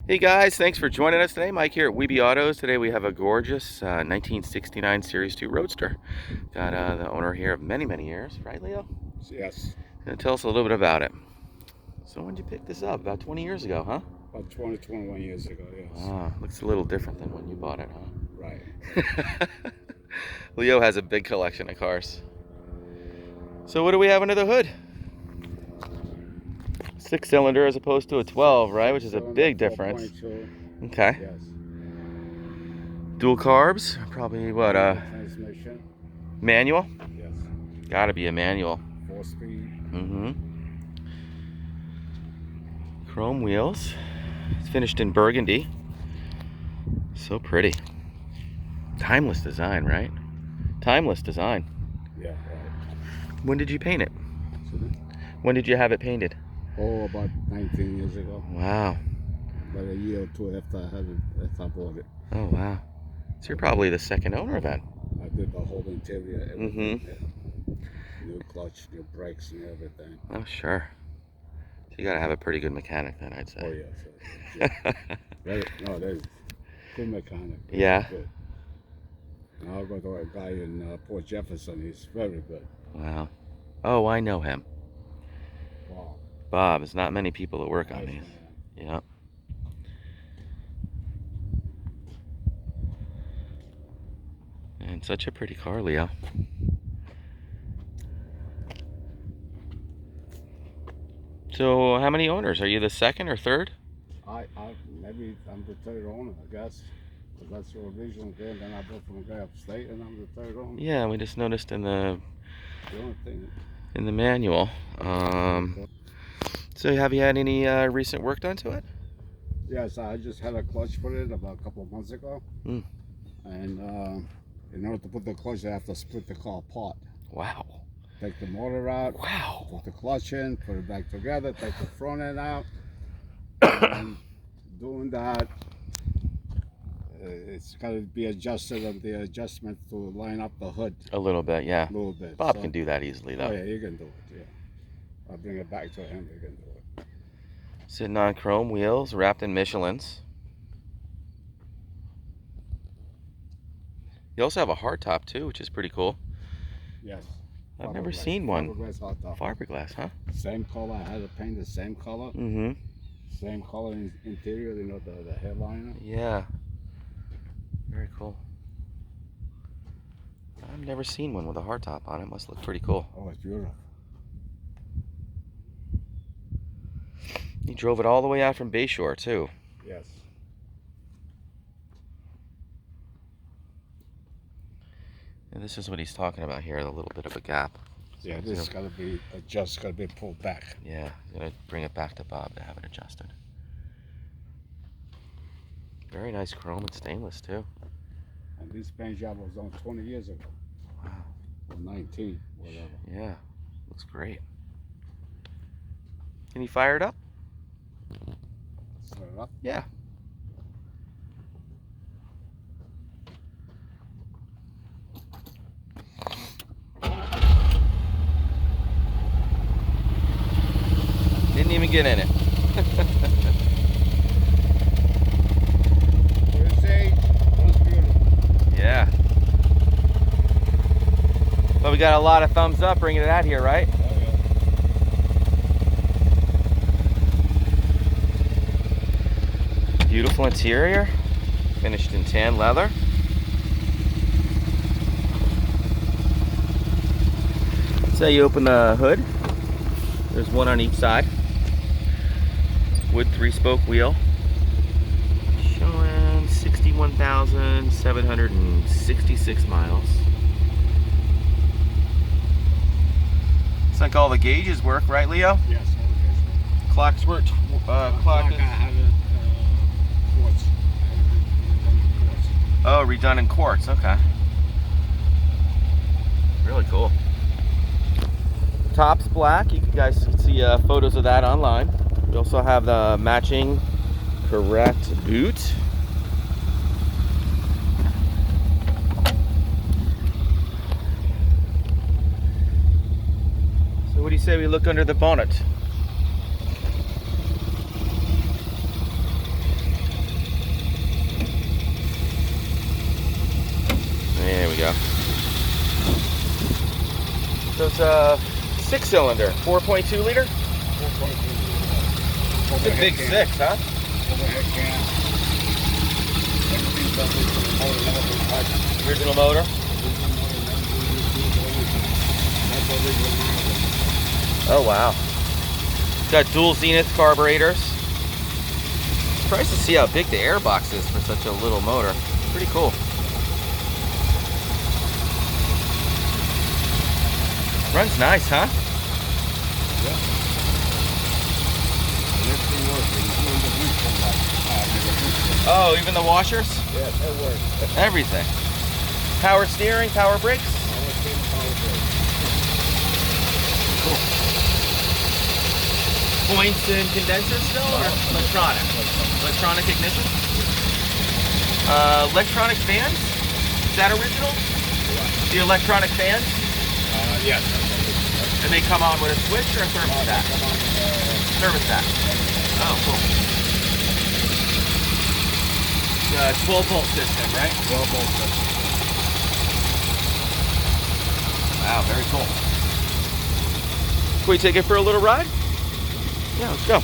Hey guys, thanks for joining us today. Mike here at WeBe Autos. Today we have a gorgeous 1969 Series 2 Roadster. Got the owner here of many years, right Leo? Yes. Gonna tell us a little bit about it. So when did you pick this up? About 20 years ago, huh? About 21 years ago, yes. Ah, looks a little different than when you bought it, huh? Right. Leo has a big collection of cars. So what do we have under the hood? 6-cylinder as opposed to a 12, right? Which is a big difference. 4.2. Okay. Yes. Dual carbs, probably what, Transmission. manual? Yes. Gotta be a manual. 4-speed. Chrome wheels. It's finished in Burgundy. So pretty. Timeless design, right? Timeless design. Yeah, right. When did you paint it? So, When did you have it painted? oh, about 19 years ago. Wow. About a year or two after I bought it. Oh, wow. So you're probably the second owner then. I did the whole interior, everything. Mm-hmm. New clutch, new brakes, and everything. Oh, sure. So you gotta have a pretty good mechanic then, I'd say. Oh, yes. No, there's good mechanic. Yeah. Good. I'll go to a guy in Port Jefferson. He's very good. Wow. Oh, I know him. Wow. Bob. There's not many people that work on Nice these. man. Yep. And such a pretty car, Leo. So how many owners? Are you the second or third? Maybe I'm the third owner, I guess. Because that's the original guy, and then I bought from a guy upstate, and I'm the third owner. Yeah, we just noticed in the The only thing. manual. So have you had any recent work done to it? Yes, I just had a clutch put in about a couple of months ago. Mm. And in order to put the clutch, I have to split the car apart. Wow. Take the motor out. Wow. Put the clutch in, put it back together, take the front end out. And doing that, it's got to be adjusted on the adjustment to line up the hood. A little bit, yeah. A little bit. Bob can do that easily, though. Oh yeah, you can do it. Yeah, I'll bring it back to him. You can do it. Sitting on chrome wheels, wrapped in Michelins. You also have a hardtop too, which is pretty cool. Yes. I've never seen one. Fiberglass hardtop. Fiberglass, huh? Same color. I had to paint the same color. Mm-hmm. Same color in interior. You know the headliner. Yeah. Very cool. I've never seen one with a hardtop on it. Must look pretty cool. Oh, it's beautiful. You drove it all the way out from Bayshore too. Yes. And this is what he's talking about here, a little bit of a gap. So Yeah, this is got to be adjusted, got to be pulled back. Yeah, I'm gonna bring it back to Bob to have it adjusted. Very nice chrome and stainless too. And this paint job was done 20 years ago. Wow. Or 19, whatever. Yeah, looks great. Can you fire it up? Set it up. Yeah. Didn't even get in it. For his age, that's beautiful. Yeah. But we got a lot of thumbs up bringing it out here, right? Oh, yeah. Beautiful interior, finished in tan leather. So you open the hood, there's one on each side. Wood 3-spoke wheel, showing 61,766 miles. Looks like all the gauges work, right, Leo? Yes, okay. Clocks work. Clock I is, had it quartz. oh, redone in quartz. Okay. Really cool. Top's black. You guys can see photos of that online. We also have the matching correct boot. So what do you say we look under the bonnet? So it's a 6-cylinder, 4.2 liter. 4.2. It's a big six, huh? Overhead can. Everything's done with the motor, never been touched. Original motor. That's original motor. Oh wow. Got dual Zenith carburetors. Surprised to see how big the airbox is for such a little motor. Pretty cool. Runs nice, huh? Yeah. And everything works. Even the wheels come back. Oh, even the washers? Yeah, that works. Everything. Power steering, power brakes? Power steering, power brakes. Cool. Points and condensers still, or electronic? Electronic ignition? Electronic fans? Is that original? Yeah. The electronic fans? Yes. And they come on with a switch or a thermostat? Come on, Thermostat. Oh, cool. 12-volt system, right? 12-volt system. Wow, very cool. Can we take it for a little ride? Yeah, let's go.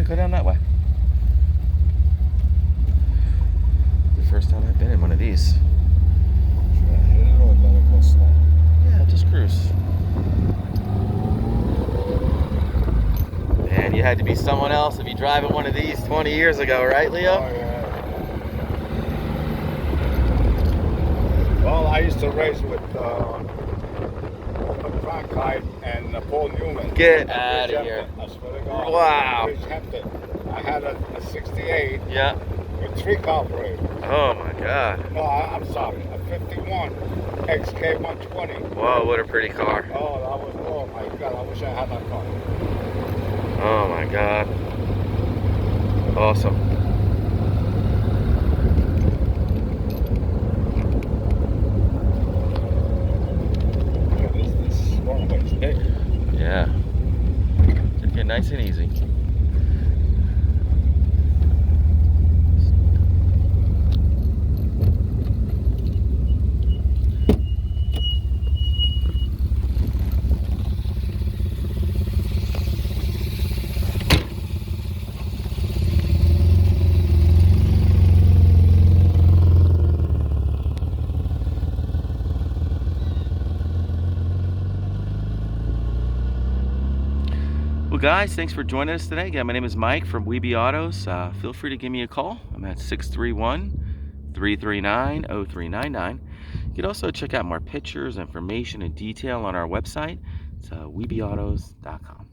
Go down that way. The first time I've been in one of these. Should I hit it or let it go slow? Yeah, just cruise. And you had to be someone else if you driving one of these 20 years ago, right, Leo? Oh, yeah. Well, I used to race with Frank and Paul Newman. Get out of here. I swear to God. Wow. I had a 68 Yeah. with 3 carburetors. Oh my God. No, I'm sorry, a 51 XK120. Whoa, what a pretty car. Oh, oh my God, I wish I had that car. Oh my God. Awesome. This runaway's big. Yeah. Took it nice and easy. Well guys, thanks for joining us today. Again, my name is Mike from WeBe Autos. Feel free to give me a call. I'm at 631-339-0399. You can also check out more pictures, information, and detail on our website. It's webeautos.com.